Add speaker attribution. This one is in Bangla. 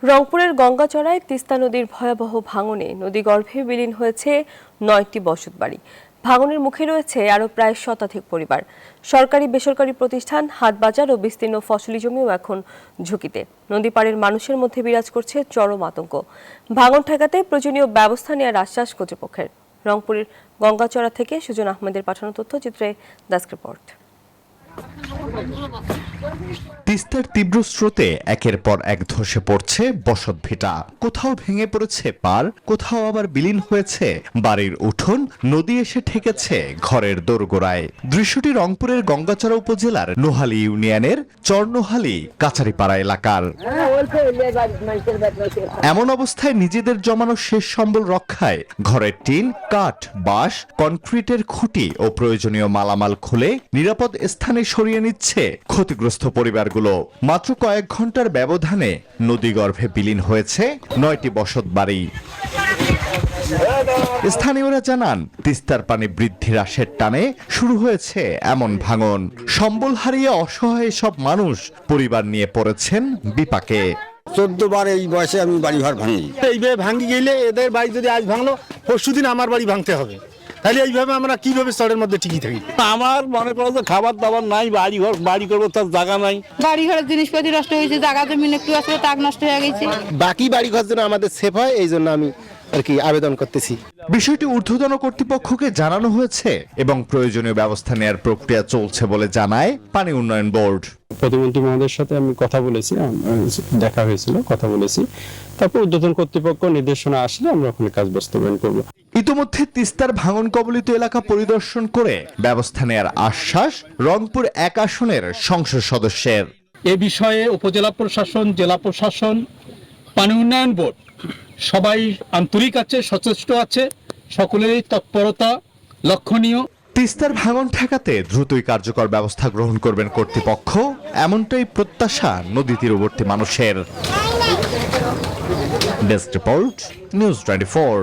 Speaker 1: রংপুরের গঙ্গাচড়ায় তিস্তা নদীর ভয়াবহ ভাঙনে নদীগর্ভে বিলীন হয়েছে ৯টি বসতবাড়ি। ভাঙনের মুখে রয়েছে আরও প্রায় শতাধিক পরিবার। সরকারি বেসরকারি প্রতিষ্ঠান, হাটবাজার ও বিস্তীর্ণ ফসলি জমিও এখন ঝুঁকিতে। নদীপাড়ের মানুষের মধ্যে বিরাজ করছে চরম আতঙ্ক। ভাঙন ঠেকাতে প্রয়োজনীয় ব্যবস্থা নেওয়ার আশ্বাস কর্তৃপক্ষের। রংপুরের গঙ্গাচড়া থেকে সুজন আহমেদের পাঠানো তথ্যচিত্রে ডেস্ক রিপোর্ট।
Speaker 2: তিস্তার তীব্র স্রোতে একের পর এক ধসে পড়ছে বসতভিটা। কোথাও ভেঙে পড়েছে পার, কোথাও আবার বিলীন হয়েছে বাড়ির উঠোন। নদী এসে ঠেকেছে ঘরের দোরগোড়ায়। দৃশ্যটি রংপুরের গঙ্গাচড়া উপজেলার নোহালী ইউনিয়নের চরনোহালী কাছারিপাড়া এলাকার। এমন অবস্থায় নিজেদের জমানো শেষ সম্বল রক্ষায় ঘরের টিন, কাঠ, বাঁশ, কনক্রিটের খুঁটি ও প্রয়োজনীয় মালামাল খুলে নিরাপদ স্থানে সরিয়ে নিচ্ছে ক্ষতিগ্রস্ত পরিবারগুলো। মাত্র কয়েক ঘন্টার ব্যবধানে নদীগর্ভে বিলীন হয়েছে ৯টি বসতবাড়ি। স্থানীয়রা জানান, তিস্তার পানি বৃদ্ধি হ্রাসের টানে শুরু হয়েছে এমন ভাঙন। সম্বল হারিয়ে অসহায় সব মানুষ পরিবার নিয়ে পড়েছেন বিপাকে।
Speaker 3: 14 বার এই বয়সে আমি বাড়ি ঘর ভাঙি।
Speaker 4: এইভাবে ভাঙি গেলে এদের বাড়ি যদি আজ ভাঙলো, পরশুদিন আমার বাড়ি ভাঙতে হবে। তাহলে এইভাবে আমরা কিভাবে চরের মধ্যে টিকে থাকি?
Speaker 5: আমার মনে করো যে খাবার দাবার নাই, বাড়ি করবো তার জায়গা নাই।
Speaker 6: বাড়ি ঘরের জিনিসপাতি নষ্ট হয়েছে, জায়গা জমিন একটু আসলে তাক নষ্ট হয়ে গেছে।
Speaker 7: বাকি বাড়ি ঘর যেন আমাদের সেফ হয়, এই জন্য আমি আবেদন করতেছি।
Speaker 2: বিষয়টি ঊর্ধ্বতন কর্তৃপক্ষকে জানানো হয়েছে এবং প্রয়োজনীয় ব্যবস্থা নেওয়ার প্রক্রিয়া চলছে বলে জানায় পানি উন্নয়ন বোর্ড।
Speaker 8: প্রতিমন্ত্রী মহোদয়ের সাথে আমি কথা বলেছি, দেখা হয়েছিল, কথা বলেছি। তারপর ঊর্ধ্বতন কর্তৃপক্ষ নির্দেশনা আসলে আমরা ওখানে কাজ বাস্তবায়ন করব।
Speaker 2: ইতোমধ্যে তিস্তার ভাঙন কবলিত এলাকা পরিদর্শন করে ব্যবস্থা নেওয়ার আশ্বাস রংপুর ১ আসনের সংসদ সদস্যের।
Speaker 9: এ বিষয়ে উপজেলা প্রশাসন, জেলা প্রশাসন, পানি উন্নয়ন বোর্ড সবাই আন্তরিক আছে, সচেষ্ট আছে, সকলেরই তৎপরতা লক্ষণীয়।
Speaker 2: তিস্তার ভাঙন ঠেকাতে দ্রুতই কার্যকর ব্যবস্থা গ্রহণ করবেন কর্তৃপক্ষ, এমনটাই প্রত্যাশা নদী তীরবর্তী মানুষের। Desk report, news 24।